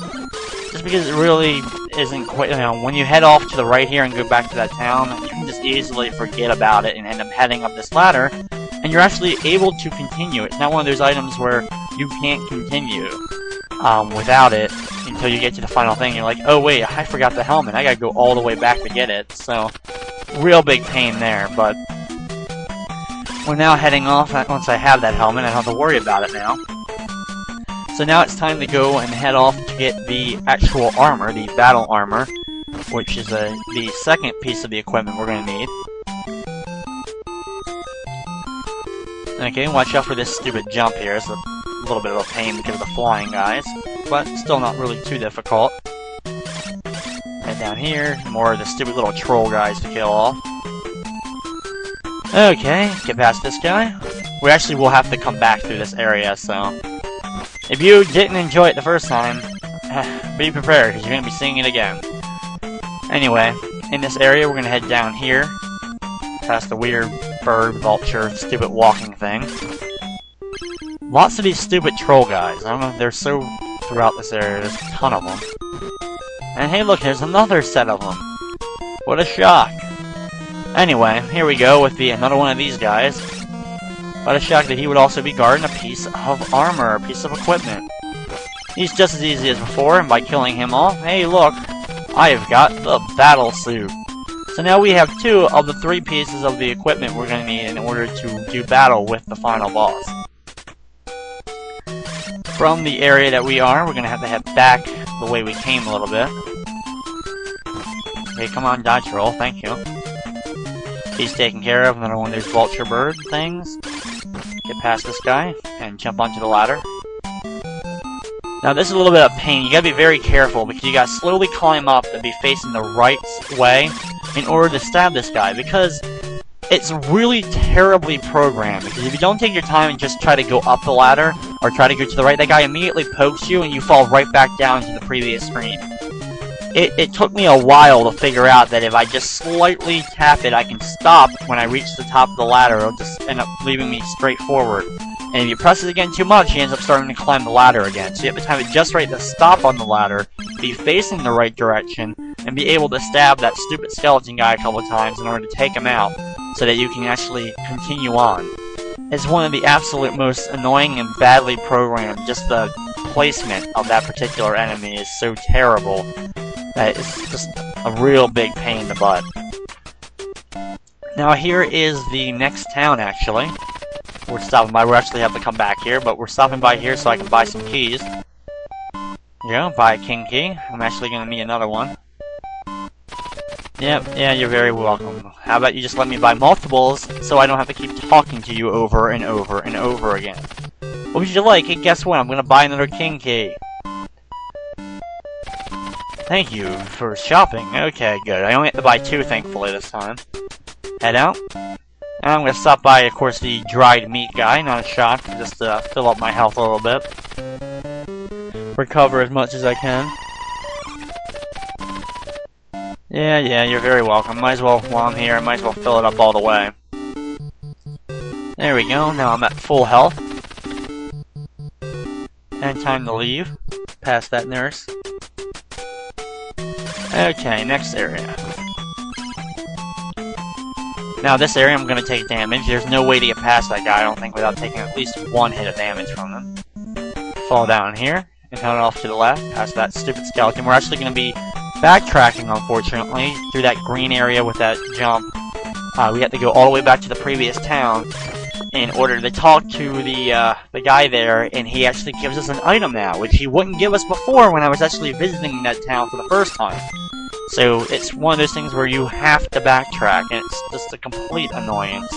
Just because it really isn't quite, when you head off to the right here and go back to that town, you can just easily forget about it and end up heading up this ladder. And you're actually able to continue. It's not one of those items where you can't continue without it. until you get to the final thing. You're like, oh wait, I forgot the helmet. I gotta go all the way back to get it. So, real big pain there, but we're now heading off. Once I have that helmet, I don't have to worry about it now. So now it's time to go and head off to get the actual armor, the battle armor, which is the second piece of the equipment we're going to need. Okay, watch out for this stupid jump here. It's a little bit of a pain because of the flying guys, but still not really too difficult. Head down here, more of the stupid little troll guys to kill off. Okay, get past this guy. We actually will have to come back through this area, so if you didn't enjoy it the first time, be prepared, because you're going to be seeing it again. Anyway, in this area, we're going to head down here, past the weird bird, vulture, stupid walking thing. Lots of these stupid troll guys. I don't know, they're so throughout this area. There's a ton of them. And hey, look, there's another set of them. What a shock. Anyway, here we go with another one of these guys. What a shock that he would also be guarding a piece of armor, a piece of equipment. He's just as easy as before, and by killing him off, hey look, I've got the battle suit. So now we have 2 of the 3 pieces of the equipment we're going to need in order to do battle with the final boss. From the area that we are, we're going to have to head back the way we came a little bit. Okay, come on, dodge roll, thank you. He's taken care of, another one of those vulture bird things. Get past this guy, and jump onto the ladder. Now this is a little bit of pain. You gotta be very careful, because you gotta slowly climb up and be facing the right way in order to stab this guy, because it's really terribly programmed. Because if you don't take your time and just try to go up the ladder, or try to go to the right, that guy immediately pokes you, and you fall right back down to the previous screen. It took me a while to figure out that if I just slightly tap it, I can stop when I reach the top of the ladder. It'll just end up leaving me straight forward. And if you press it again too much, he ends up starting to climb the ladder again. So you have to time it just right to stop on the ladder, be facing the right direction, and be able to stab that stupid skeleton guy a couple of times in order to take him out, so that you can actually continue on. It's one of the absolute most annoying and badly programmed. Just the placement of that particular enemy is so terrible. That is just a real big pain in the butt. Now here is the next town, actually. We're stopping by. We actually have to come back here, but we're stopping by here so I can buy some keys. Yeah, buy a king key. I'm actually going to need another one. Yep, yeah, you're very welcome. How about you just let me buy multiples so I don't have to keep talking to you over and over and over again. What would you like? Hey, guess what? I'm going to buy another king key. Thank you for shopping. Okay, good. I only have to buy 2, thankfully, this time. Head out. And I'm going to stop by, of course, the dried meat guy. Not a shock, just to fill up my health a little bit. Recover as much as I can. Yeah, you're very welcome. Might as well, while I'm here, I might as well fill it up all the way. There we go. Now I'm at full health. And time to leave. Past that nurse. Okay, next area. Now this area I'm going to take damage. There's no way to get past that guy, I don't think, without taking at least 1 hit of damage from him. Fall down here, and head off to the left, past that stupid skeleton. We're actually going to be backtracking, unfortunately, through that green area with that jump. We have to go all the way back to the previous town in order to talk to the guy there, and he actually gives us an item now, which he wouldn't give us before when I was actually visiting that town for the first time. So it's one of those things where you have to backtrack, and it's just a complete annoyance.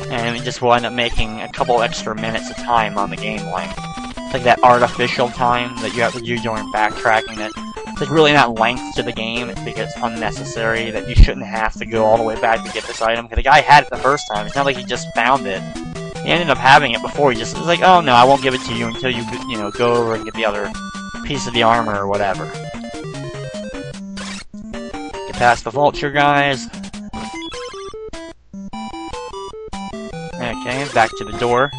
And it just will end up making a couple extra minutes of time on the game length. It's like that artificial time that you have to do during backtracking that there's really not length to the game. It's because it's unnecessary, that you shouldn't have to go all the way back to get this item. Because the guy had it the first time. It's not like he just found it. He ended up having it before. He just was like, oh no, I won't give it to you until you go over and get the other piece of the armor or whatever. Get past the vulture guys. Okay, back to the door.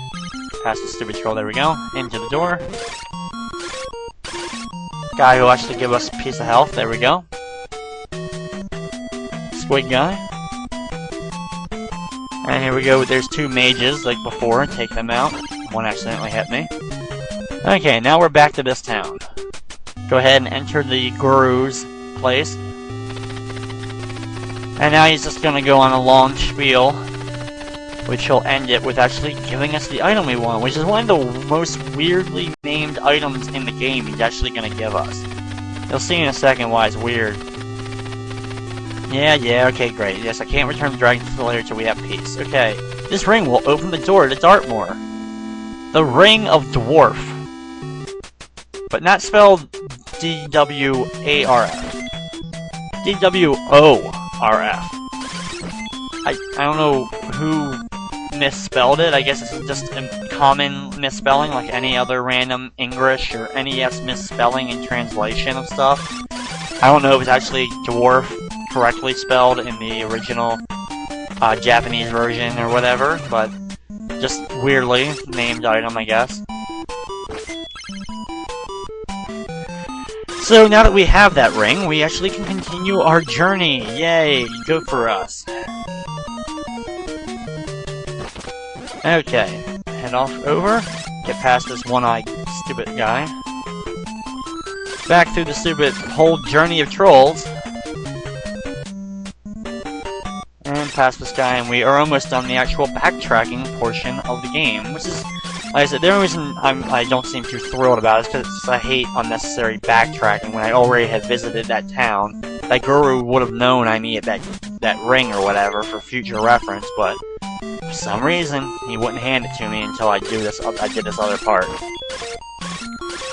Past the stupid troll, there we go. Into the door. Guy who will actually give us a piece of health, there we go. Squid guy. And here we go, there's 2 mages like before, take them out. One accidentally hit me. Okay, now we're back to this town. Go ahead and enter the guru's place. And now he's just gonna go on a long spiel, which he'll end it with actually giving us the item we want, which is one of the most weirdly named items in the game he's actually gonna give us. You'll see in a second why it's weird. Yeah, okay, great. Yes, I can't return the Dragon Slayer till we have peace. Okay, this ring will open the door to Dartmoor. The Ring of Dwarf. But not spelled D-W-A-R-F. D-W-O-R-F. I don't know who misspelled it. I guess it's just a common misspelling like any other random English or NES misspelling and translation of stuff. I don't know if it's actually dwarf correctly spelled in the original Japanese version or whatever, but just weirdly named item, I guess. So now that we have that ring, we actually can continue our journey. Yay, go for us. Okay, head off over, get past this one-eyed stupid guy. Back through the stupid whole journey of trolls. And past this guy, and we are almost done the actual backtracking portion of the game, which is, like I said, the only reason I don't seem too thrilled about it is because I hate unnecessary backtracking when I already had visited that town. That guru would have known I needed that ring or whatever for future reference, but for some reason, he wouldn't hand it to me until I did this other part.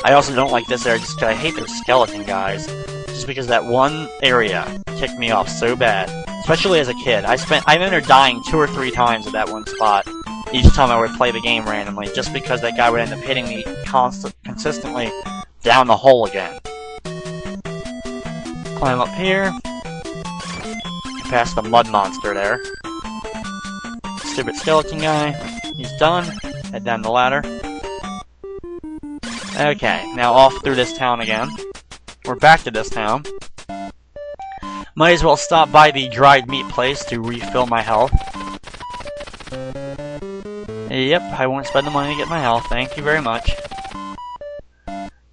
I also don't like this area just because I hate those skeleton guys. Just because that one area ticked me off so bad. Especially as a kid. I ended up dying 2 or 3 times at that one spot. Each time I would play the game randomly. Just because that guy would end up hitting me consistently down the hole again. Climb up here. Past the mud monster there. Stupid skeleton guy. He's done. Head down the ladder. Okay, now off through this town again. We're back to this town. Might as well stop by the dried meat place to refill my health. Yep, I won't spend the money to get my health, thank you very much.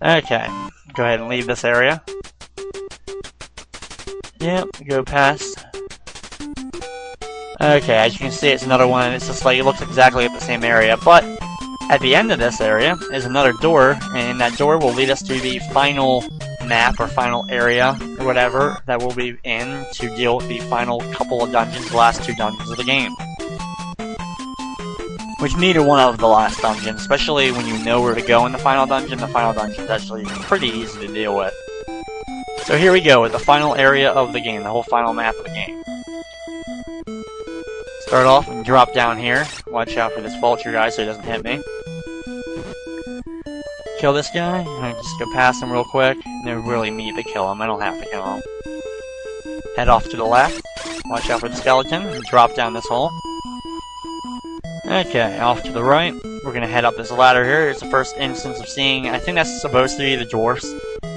Okay, go ahead and leave this area. Yep, go past. Okay, as you can see, it's another one, and it's just like, it looks exactly like the same area, but at the end of this area is another door, and that door will lead us to the final map or final area or whatever that we'll be in to deal with the final couple of dungeons, the last 2 dungeons of the game. Which neither one of the last dungeons, especially when you know where to go in the final dungeon is actually pretty easy to deal with. So here we go with the final area of the game, the whole final map of the game. Start off and drop down here. Watch out for this vulture guy so he doesn't hit me. Kill this guy, and just go past him real quick. No really need to kill him, I don't have to kill him. Head off to the left, watch out for the skeleton, and drop down this hole. Okay, off to the right, we're gonna head up this ladder here. It's the first instance of seeing, I think that's supposed to be the dwarfs.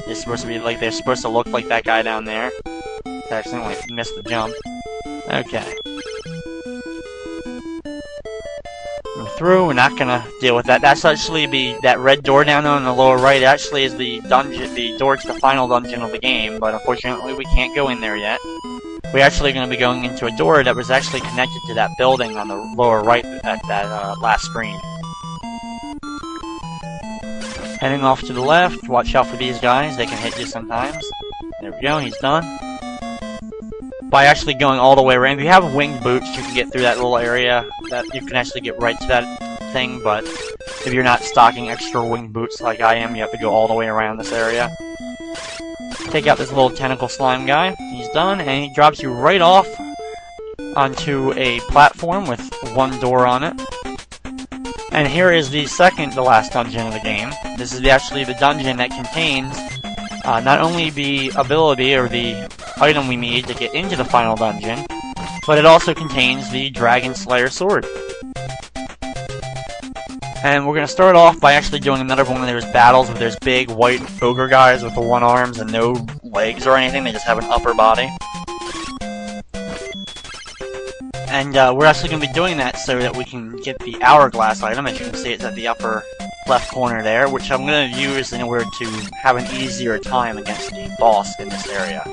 It's supposed to be like, they're supposed to look like that guy down there. I accidentally missed the jump. Okay. Through, we're not gonna deal with that. That's actually that red door down there on the lower right actually is the dungeon, the door to the final dungeon of the game, but unfortunately we can't go in there yet. We're actually gonna be going into a door that was actually connected to that building on the lower right at that last screen. Heading off to the left, watch out for these guys, they can hit you sometimes. There we go, he's done. By actually going all the way around. If you have winged boots, you can get through that little area. That you can actually get right to that thing, but if you're not stocking extra winged boots like I am, you have to go all the way around this area. Take out this little tentacle slime guy. He's done, and he drops you right off onto a platform with one door on it. And here is the last dungeon of the game. This is actually the dungeon that contains not only the ability or the item we need to get into the final dungeon, but it also contains the Dragon Slayer sword. And we're going to start off by actually doing another one where there's battles with there's big white ogre guys with the 1 arms and no legs or anything, they just have an upper body. And we're actually going to be doing that so that we can get the hourglass item. As you can see, it's at the upper left corner there, which I'm going to use in order to have an easier time against the boss in this area.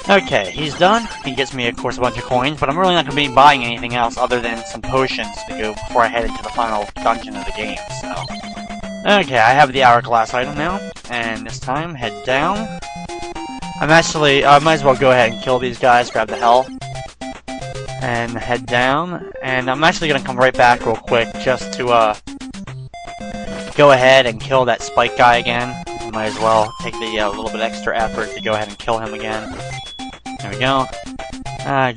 Okay, he's done. He gets me, of course, a bunch of coins, but I'm really not going to be buying anything else other than some potions to go before I head into the final dungeon of the game, so... Okay, I have the hourglass item now, and this time, head down. I might as well go ahead and kill these guys, grab the health, and head down. And I'm actually going to come right back real quick just to go ahead and kill that spike guy again. Might as well take the little bit extra effort to go ahead and kill him again. There we go.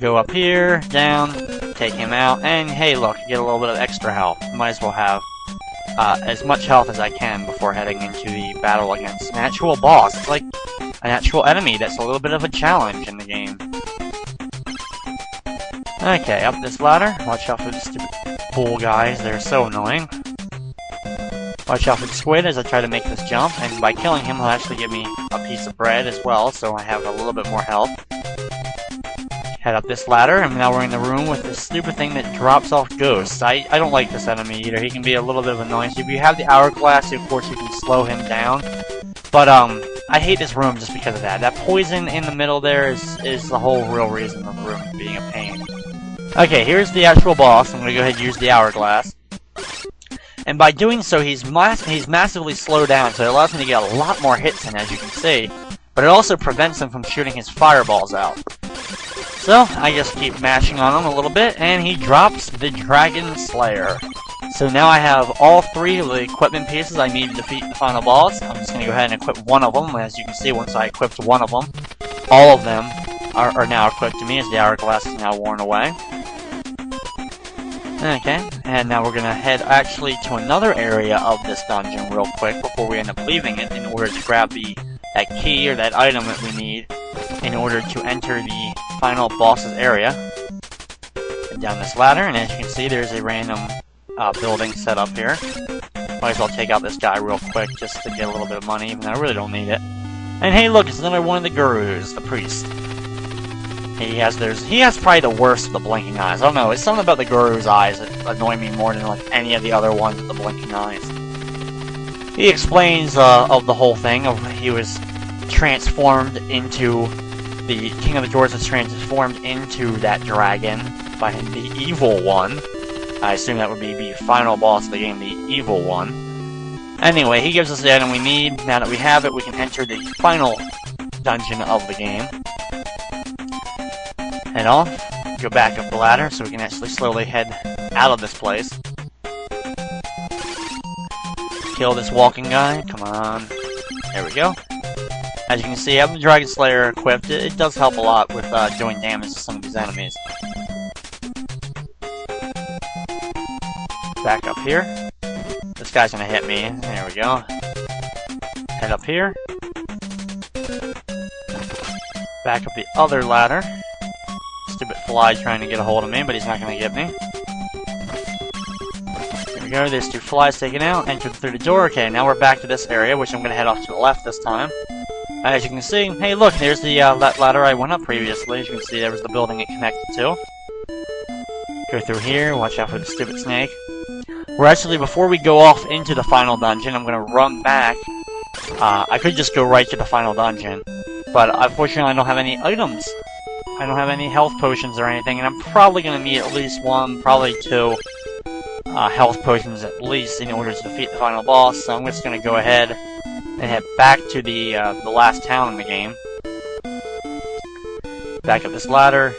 Go up here, down, take him out, and hey look, get a little bit of extra health. Might as well have as much health as I can before heading into the battle against an actual boss. It's like an actual enemy that's a little bit of a challenge in the game. Okay, up this ladder. Watch out for the stupid bull guys, they're so annoying. Watch out for the squid as I try to make this jump, and by killing him he'll actually give me a piece of bread as well, so I have a little bit more health. Head up this ladder, and now we're in the room with this stupid thing that drops off ghosts. I don't like this enemy either. He can be a little bit of an annoyance. If you have the hourglass, of course you can slow him down. But I hate this room just because of that. That poison in the middle there is the whole real reason of the room being a pain. Okay, here's the actual boss. I'm gonna go ahead and use the hourglass. And by doing so, he's massively slowed down, so it allows me to get a lot more hits in, as you can see. But it also prevents him from shooting his fireballs out. So, I just keep mashing on him a little bit, and he drops the Dragon Slayer. So now I have all three of the equipment pieces I need to defeat the final boss. I'm just going to go ahead and equip one of them. As you can see, once I equipped one of them, all of them are now equipped to me, as the hourglass is now worn away. Okay, and now we're going to head actually to another area of this dungeon real quick before we end up leaving it in order to grab that key or that item that we need in order to enter the final boss's area. And down this ladder, and as you can see, there's a random building set up here. Might as well take out this guy real quick just to get a little bit of money, even though I really don't need it. And hey, look, it's another one of the gurus, the priest. He has probably the worst of the blinking eyes. I don't know, it's something about the guru's eyes that annoy me more than like any of the other ones with the blinking eyes. He explains of the whole thing of he was transformed into the King of the Dwarves was transformed into that dragon by the evil one. I assume that would be the final boss of the game, the evil one. Anyway, he gives us the item we need. Now that we have it, we can enter the final dungeon of the game. Head off, go back up the ladder so we can actually slowly head out of this place. Kill this walking guy, come on. There we go. As you can see, having the Dragon Slayer equipped, it does help a lot with doing damage to some of these enemies. Back up here. This guy's gonna hit me. There we go. Head up here. Back up the other ladder. Stupid fly trying to get a hold of me, but he's not gonna get me. There we go, there's two flies taken out, entered through the door. Okay, now we're back to this area, which I'm gonna head off to the left this time. As you can see, hey look, there's the ladder I went up previously. As you can see, there was the building it connected to. Go through here, watch out for the stupid snake. We're actually, before we go off into the final dungeon, I'm gonna run back. I could just go right to the final dungeon, but unfortunately I don't have any items. I don't have any health potions or anything, and I'm probably gonna need at least one, probably two health potions at least in order to defeat the final boss, so I'm just gonna go ahead and head back to the last town in the game. Back up this ladder,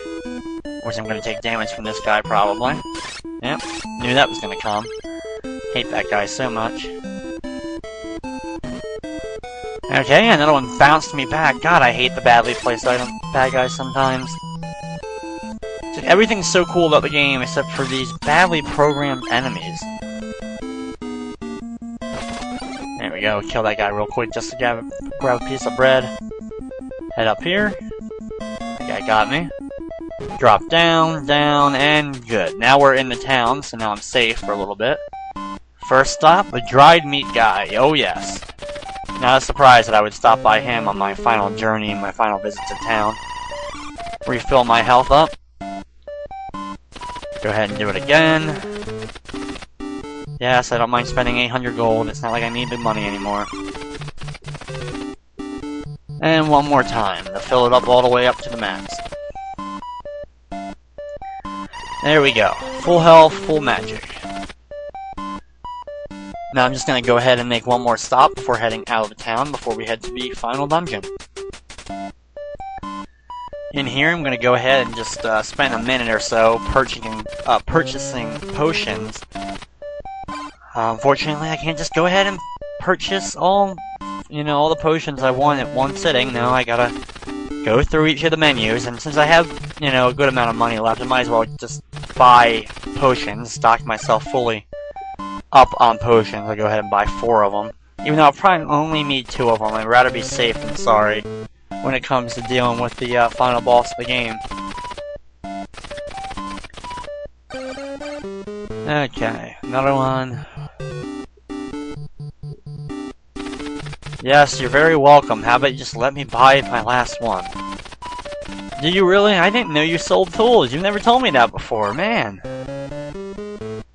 which I'm going to take damage from this guy probably. Yep, knew that was going to come. Hate that guy so much. Okay, another one bounced me back. God, I hate the badly placed bad guys sometimes. Everything's so cool about the game except for these badly programmed enemies. There we go, kill that guy real quick just to grab a piece of bread. Head up here. That guy got me. Drop down, down, and good. Now we're in the town, so now I'm safe for a little bit. First stop, the dried meat guy. Oh yes. Not a surprise that I would stop by him on my final journey and my final visit to town. Refill my health up. Go ahead and do it again. Yes, I don't mind spending 800 gold. It's not like I need the money anymore. And one more time to fill it up all the way up to the max. There we go. Full health, full magic. Now I'm just going to go ahead and make one more stop before heading out of the town before we head to the final dungeon. In here I'm going to go ahead and just spend a minute or so purchasing potions. Unfortunately I can't just go ahead and purchase all the potions I want at one sitting. No, I gotta go through each of the menus, and since I have, a good amount of money left, I might as well just buy potions, stock myself fully up on potions. I'll go ahead and buy 4 of them. Even though I'll probably only need 2 of them, I'd rather be safe than sorry when it comes to dealing with the final boss of the game. Okay, another one. Yes, you're very welcome. How about you just let me buy my last one? Do you really? I didn't know you sold tools. You've never told me that before, man.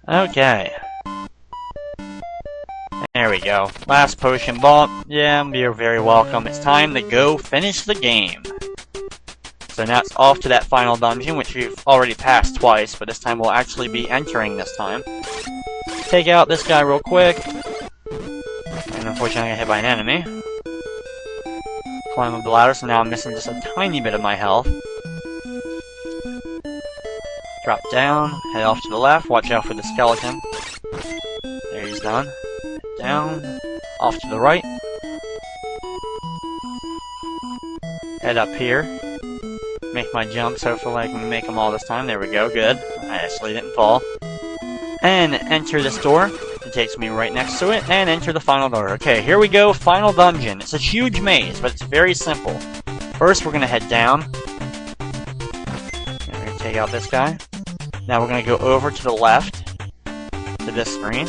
Okay. There we go. Last potion bought. Yeah, you're very welcome. It's time to go finish the game. So now it's off to that final dungeon, which we've already passed twice, but this time we'll actually be entering this time. Take out this guy real quick. And unfortunately I got hit by an enemy. Climb up the ladder, so now I'm missing just a tiny bit of my health. Drop down, head off to the left, watch out for the skeleton. There he's done. Down, off to the right. Head up here. Make my jumps, hopefully I can make them all this time. There we go, good. I actually didn't fall. And enter this door. It takes me right next to it, and enter the final door. Okay, here we go, final dungeon. It's a huge maze, but it's very simple. First, we're going to head down. We're going to take out this guy. Now we're going to go over to the left, to this screen.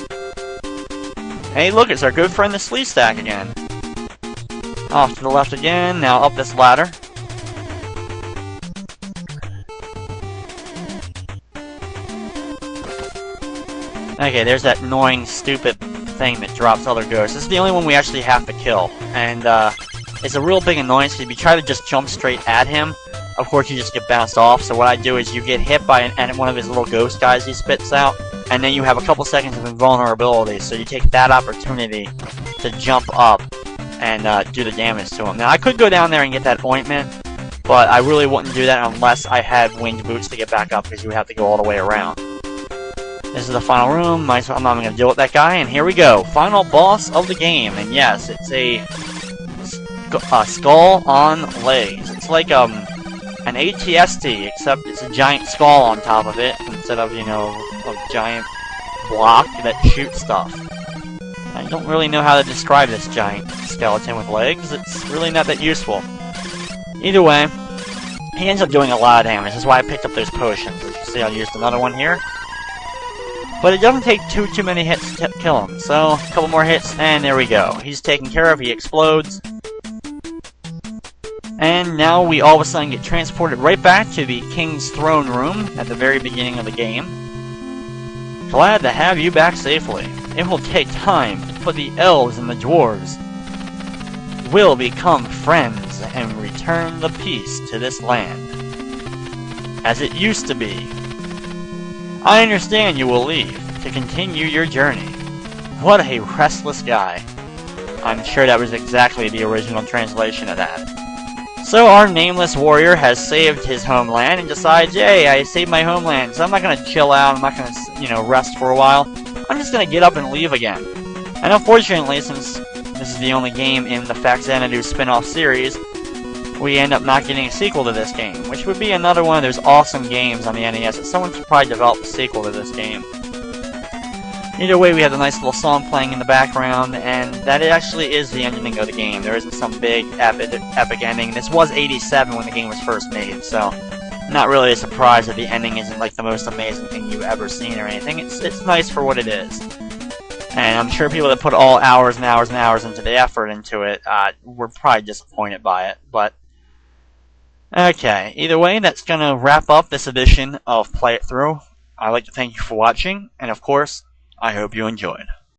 Hey, look, it's our good friend the Slee Stack again. Off to the left again, now up this ladder. Okay, there's that annoying, stupid thing that drops other ghosts. This is the only one we actually have to kill. And, it's a real big annoyance because if you try to just jump straight at him, of course you just get bounced off. So what I do is you get hit by one of his little ghost guys he spits out, and then you have a couple seconds of invulnerability. So you take that opportunity to jump up and do the damage to him. Now, I could go down there and get that ointment, but I really wouldn't do that unless I had winged boots to get back up because you would have to go all the way around. This is the final room. I'm not even going to deal with that guy. And here we go. Final boss of the game. And yes, it's a skull on legs. It's like an ATST, except it's a giant skull on top of it instead of, a giant block that shoots stuff. I don't really know how to describe this giant skeleton with legs. It's really not that useful. Either way, he ends up doing a lot of damage. That's why I picked up those potions. As you see, I used another one here. But it doesn't take too many hits to kill him. So, a couple more hits, and there we go. He's taken care of, he explodes. And now we all of a sudden get transported right back to the King's Throne Room at the very beginning of the game. Glad to have you back safely. It will take time, but the elves and the dwarves will become friends and return the peace to this land, as it used to be. I understand you will leave to continue your journey. What a restless guy. I'm sure that was exactly the original translation of that. So our nameless warrior has saved his homeland and decides, yay, I saved my homeland, so I'm not going to chill out, I'm not going to, rest for a while. I'm just going to get up and leave again. And unfortunately, since this is the only game in the Faxanadu spin-off series, we end up not getting a sequel to this game, which would be another one of those awesome games on the NES that someone should probably develop a sequel to this game. Either way, we have a nice little song playing in the background, and that actually is the ending of the game. There isn't some big epic ending. This was 87 when the game was first made, so not really a surprise that the ending isn't like the most amazing thing you've ever seen or anything. It's nice for what it is. And I'm sure people that put all hours and hours and hours into the effort into it were probably disappointed by it, but okay, either way, that's going to wrap up this edition of Play It Through. I'd like to thank you for watching, and of course, I hope you enjoyed.